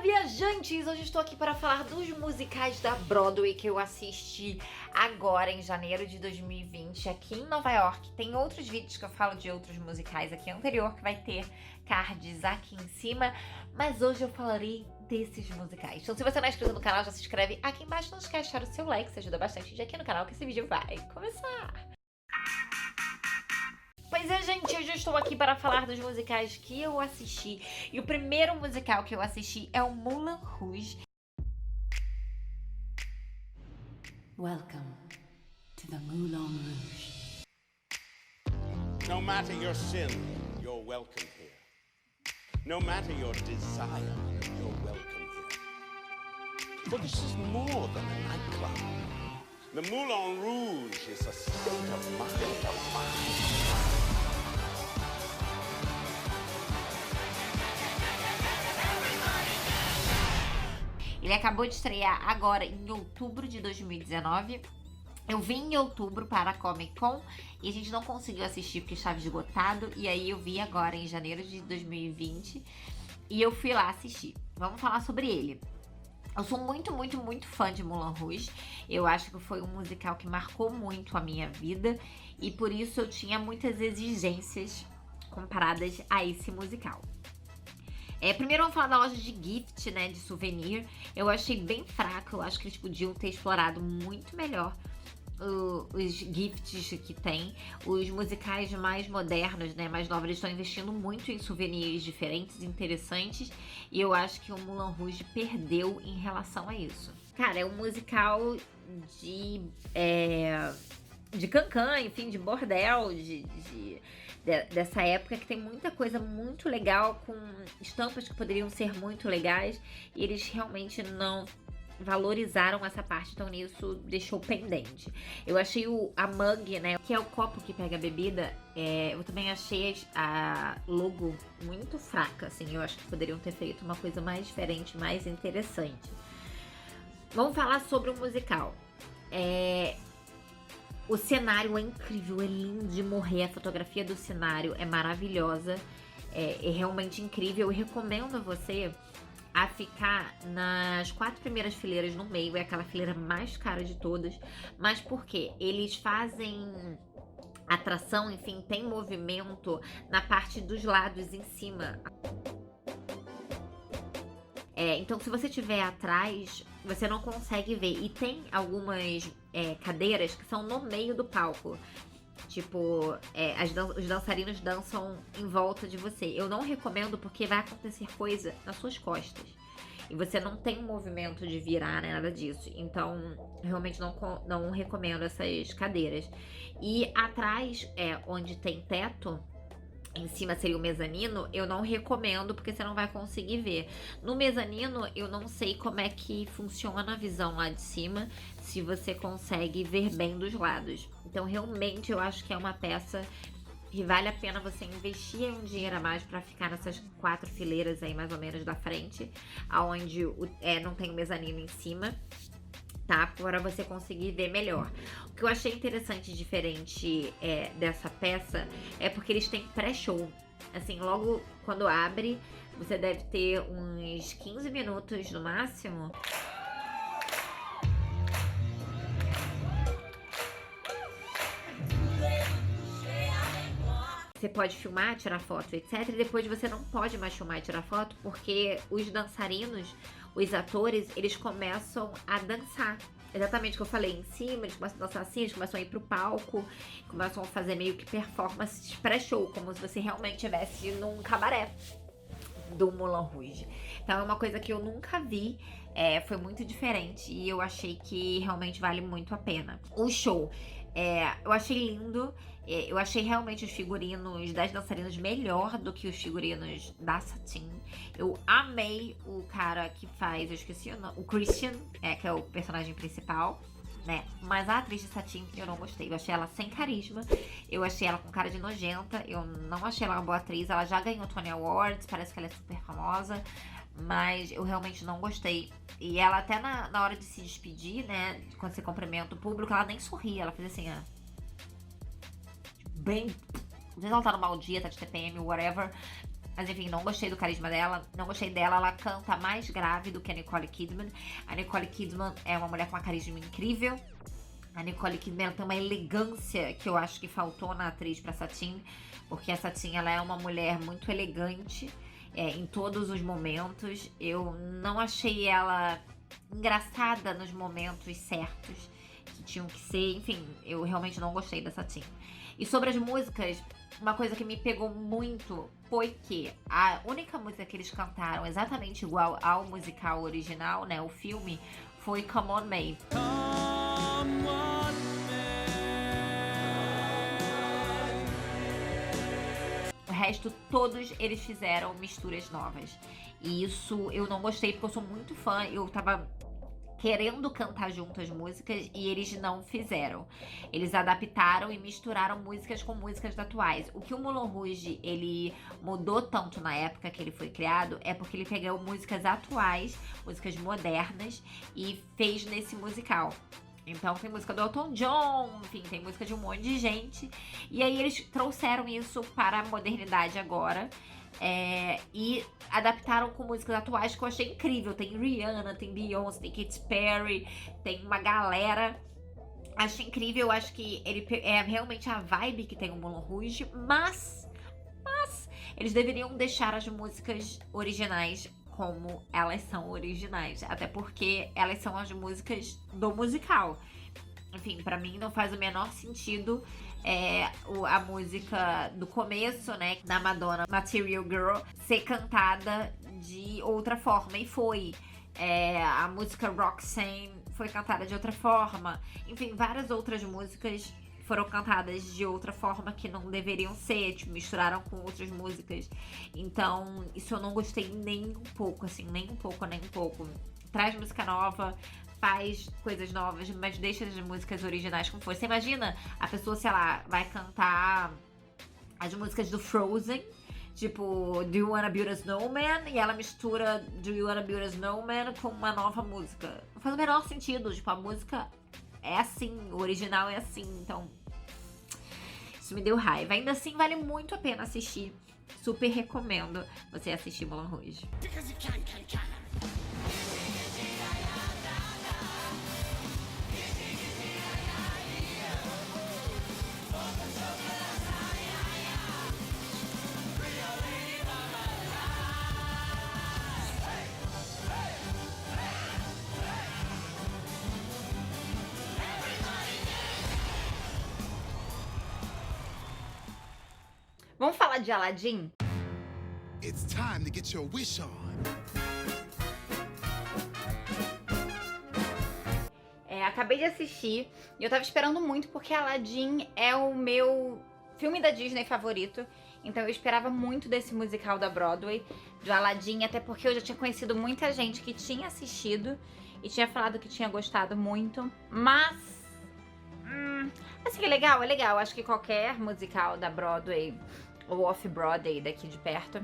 viajantes! Hoje estou aqui para falar dos musicais da Broadway que eu assisti agora em janeiro de 2020 aqui em Nova York. Tem outros vídeos que eu falo de outros musicais aqui anterior que vai ter cards aqui em cima, mas hoje eu falarei desses musicais. Então se você não é inscrito no canal, já se inscreve aqui embaixo, não esquece de deixar o seu like, isso ajuda bastante aqui no canal que esse vídeo vai começar! Pois é, gente, hoje eu estou aqui para falar dos musicais que eu assisti. E o primeiro musical que eu assisti é o Moulin Rouge. Welcome to the Moulin Rouge. No matter your sin, you're welcome here. No matter your desire, you're welcome here. For this is more than a nightclub. The Moulin Rouge is a state of mind. Ele acabou de estrear agora em outubro de 2019. Eu vim em outubro para a Comic Con e a gente não conseguiu assistir porque estava esgotado. E aí eu vi agora em janeiro de 2020 e eu fui lá assistir. Vamos falar sobre ele. Eu sou muito fã de Moulin Rouge. Eu acho que foi um musical que marcou muito a minha vida e por isso eu tinha muitas exigências comparadas a esse musical. Primeiro vamos falar da loja de gift, né, de souvenir. Eu achei bem fraco, eu acho que eles podiam ter explorado muito melhor os gifts que tem. Os musicais mais modernos, né, mais novos, eles estão investindo muito em souvenirs diferentes, interessantes. E eu acho que o Moulin Rouge perdeu em relação a isso. Cara, é um musical de cancan, enfim, de bordel, dessa época que tem muita coisa muito legal, com estampas que poderiam ser muito legais, e eles realmente não valorizaram essa parte, então nisso deixou pendente. Eu achei a mug, né, que é o copo que pega a bebida, eu também achei a logo muito fraca, assim, eu acho que poderiam ter feito uma coisa mais diferente, mais interessante. Vamos falar sobre o musical. O cenário é incrível, é lindo de morrer, a fotografia do cenário é maravilhosa, é realmente incrível. Eu recomendo a você a ficar nas 4 primeiras fileiras no meio, é aquela fileira mais cara de todas, mas porque eles fazem atração, enfim, tem movimento na parte dos lados em cima. Então se você estiver atrás, você não consegue ver. E tem algumas cadeiras que são no meio do palco. Tipo, os dançarinos dançam em volta de você. Eu não recomendo porque vai acontecer coisa nas suas costas. E você não tem movimento de virar, né, nada disso. Então, realmente não recomendo essas cadeiras. E atrás, onde tem teto, em cima seria o mezanino, eu não recomendo porque você não vai conseguir ver. No mezanino, eu não sei como é que funciona a visão lá de cima, se você consegue ver bem dos lados. Então, realmente, eu acho que é uma peça que vale a pena você investir um dinheiro a mais pra ficar nessas 4 fileiras aí, mais ou menos, da frente, aonde não tem o mezanino em cima, tá? Para você conseguir ver melhor. O que eu achei interessante e diferente dessa peça é porque eles têm pré-show. Assim, logo quando abre, você deve ter uns 15 minutos no máximo. Você pode filmar, tirar foto, etc. E depois você não pode mais filmar e tirar foto porque os dançarinos, os atores, eles começam a dançar. Exatamente o que eu falei, em cima, eles começam a dançar assim, eles começam a ir pro palco, começam a fazer meio que performances pré-show, como se você realmente estivesse num cabaré do Moulin Rouge. Então é uma coisa que eu nunca vi, foi muito diferente e eu achei que realmente vale muito a pena. O show, eu achei lindo, eu achei realmente os figurinos das dançarinas melhor do que os figurinos da Satine. Eu amei o cara que faz, eu esqueci o nome, o Christian, que é o personagem principal, né? Mas a atriz de Satine eu não gostei. Eu achei ela sem carisma, eu achei ela com cara de nojenta, eu não achei ela uma boa atriz. Ela já ganhou Tony Awards, parece que ela é super famosa, mas eu realmente não gostei. E ela até na hora de se despedir, né, quando você cumprimenta o público, ela nem sorria, ela fez assim, bem... Às vezes ela tá no mau dia, tá de TPM, whatever. Mas enfim, não gostei do carisma dela, não gostei dela. Ela canta mais grave do que a Nicole Kidman. A Nicole Kidman é uma mulher com uma carisma incrível. A Nicole Kidman, ela tem uma elegância que eu acho que faltou na atriz pra Satine, porque a Satine, ela é uma mulher muito elegante em todos os momentos. Eu não achei ela engraçada nos momentos certos que tinham que ser. Enfim, eu realmente não gostei da Satine. E sobre as músicas, uma coisa que me pegou muito foi que a única música que eles cantaram exatamente igual ao musical original, né, o filme, foi Come On May. O resto, todos eles fizeram misturas novas. E isso eu não gostei, porque eu sou muito fã. Eu tava querendo cantar junto as músicas e eles não fizeram. Eles adaptaram e misturaram músicas com músicas atuais. O que o Moulin Rouge, ele mudou tanto na época que ele foi criado é porque ele pegou músicas atuais, músicas modernas, e fez nesse musical. Então tem música do Elton John, enfim, tem música de um monte de gente. E aí eles trouxeram isso para a modernidade agora. E adaptaram com músicas atuais que eu achei incrível. Tem Rihanna, tem Beyoncé, tem Katy Perry, tem uma galera. Acho incrível, eu acho que ele é realmente a vibe que tem o Moulin Rouge, mas eles deveriam deixar as músicas originais como elas são originais, até porque elas são as músicas do musical. Enfim, pra mim não faz o menor sentido a música do começo, né, da Madonna, Material Girl, ser cantada de outra forma, e foi. A música Roxanne foi cantada de outra forma. Enfim, várias outras músicas foram cantadas de outra forma que não deveriam ser, tipo, misturaram com outras músicas. Então, isso eu não gostei nem um pouco, assim, nem um pouco. Traz música nova, faz coisas novas, mas deixa as músicas originais como for. Você imagina a pessoa, sei lá, vai cantar as músicas do Frozen, tipo, Do You Wanna Build a Snowman? E ela mistura Do You Wanna Build a Snowman com uma nova música. Não faz o menor sentido, tipo, a música é assim, o original é assim, então isso me deu raiva. Ainda assim, vale muito a pena assistir. Super recomendo você assistir Moulin Rouge. Vamos falar de Aladdin? It's time to get your wish on. Acabei de assistir e eu tava esperando muito porque Aladdin é o meu filme da Disney favorito. Então eu esperava muito desse musical da Broadway, do Aladdin, até porque eu já tinha conhecido muita gente que tinha assistido e tinha falado que tinha gostado muito. Mas assim, é legal. Acho que qualquer musical da Broadway ou Off-Broadway daqui de perto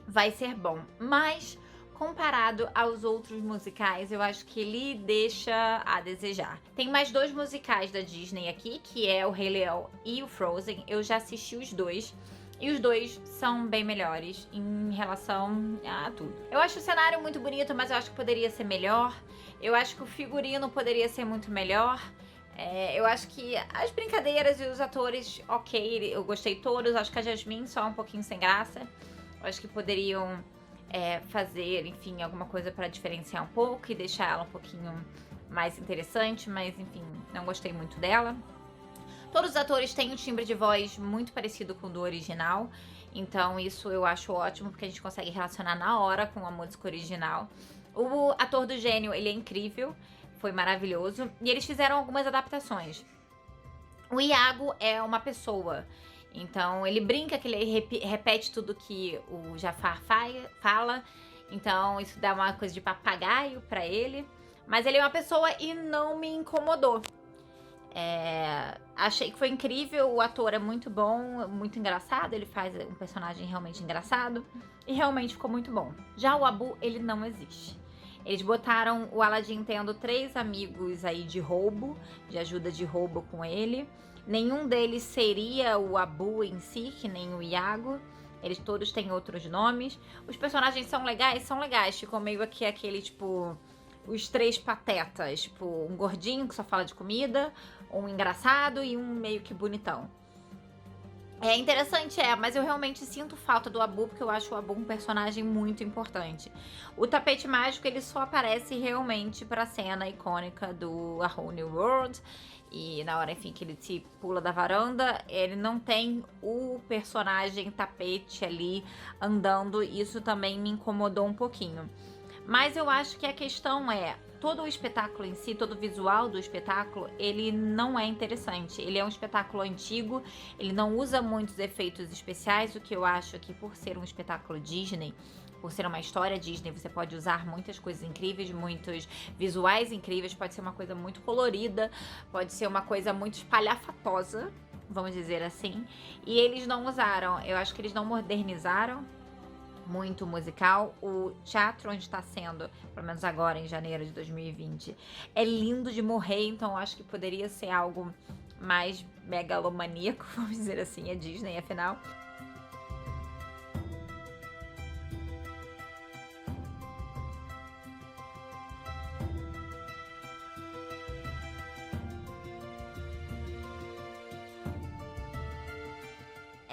vai ser bom. Mas, comparado aos outros musicais, eu acho que ele deixa a desejar. Tem mais dois musicais da Disney aqui, que é o Rei Leão e o Frozen. Eu já assisti os dois. E os dois são bem melhores em relação a tudo. Eu acho o cenário muito bonito, mas eu acho que poderia ser melhor. Eu acho que o figurino poderia ser muito melhor. Eu acho que as brincadeiras e os atores, ok, eu gostei todos. Acho que a Jasmine só um pouquinho sem graça. Eu acho que poderiam fazer, enfim, alguma coisa para diferenciar um pouco e deixar ela um pouquinho mais interessante. Mas, enfim, não gostei muito dela. Todos os atores têm um timbre de voz muito parecido com o do original. Então isso eu acho ótimo, porque a gente consegue relacionar na hora com a música original. O ator do Gênio, ele é incrível. Foi maravilhoso. E eles fizeram algumas adaptações. O Iago é uma pessoa. Então, ele brinca que ele repete tudo que o Jafar fala. Então, isso dá uma coisa de papagaio pra ele. Mas ele é uma pessoa e não me incomodou. Achei que foi incrível. O ator é muito bom, muito engraçado. Ele faz um personagem realmente engraçado. E realmente ficou muito bom. Já o Abu, ele não existe. Eles botaram o Aladdin tendo 3 amigos aí de roubo, de ajuda de roubo com ele. Nenhum deles seria o Abu em si, que nem o Iago. Eles todos têm outros nomes. Os personagens são legais. Ficou meio aqui aquele, tipo, os 3 patetas. Tipo, um gordinho que só fala de comida, um engraçado e um meio que bonitão. É interessante, mas eu realmente sinto falta do Abu, porque eu acho o Abu um personagem muito importante. O tapete mágico, ele só aparece realmente pra cena icônica do A Whole New World. E na hora, enfim, que ele se pula da varanda, ele não tem o personagem tapete ali andando. Isso também me incomodou um pouquinho. Mas eu acho que a questão é, todo o espetáculo em si, todo o visual do espetáculo, ele não é interessante. Ele é um espetáculo antigo, ele não usa muitos efeitos especiais, o que eu acho que por ser um espetáculo Disney, por ser uma história Disney, você pode usar muitas coisas incríveis, muitos visuais incríveis, pode ser uma coisa muito colorida, pode ser uma coisa muito espalhafatosa, vamos dizer assim. E eles não usaram, eu acho que eles não modernizaram muito musical. O teatro onde está sendo, pelo menos agora em janeiro de 2020, é lindo de morrer, então eu acho que poderia ser algo mais megalomaníaco, vamos dizer assim, é Disney, afinal.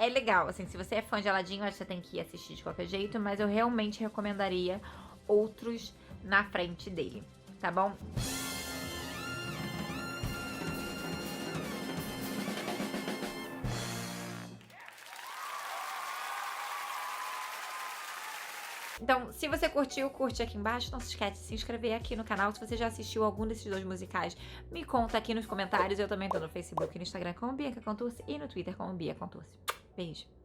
É legal, assim, se você é fã de Aladdin, eu acho que você tem que ir assistir de qualquer jeito, mas eu realmente recomendaria outros na frente dele, tá bom? Então, se você curtiu, curte aqui embaixo. Não se esquece de se inscrever aqui no canal. Se você já assistiu algum desses 2 musicais, me conta aqui nos comentários. Eu também tô no Facebook e no Instagram como Bianca Contursi e no Twitter como Bia Contursi. Beijo!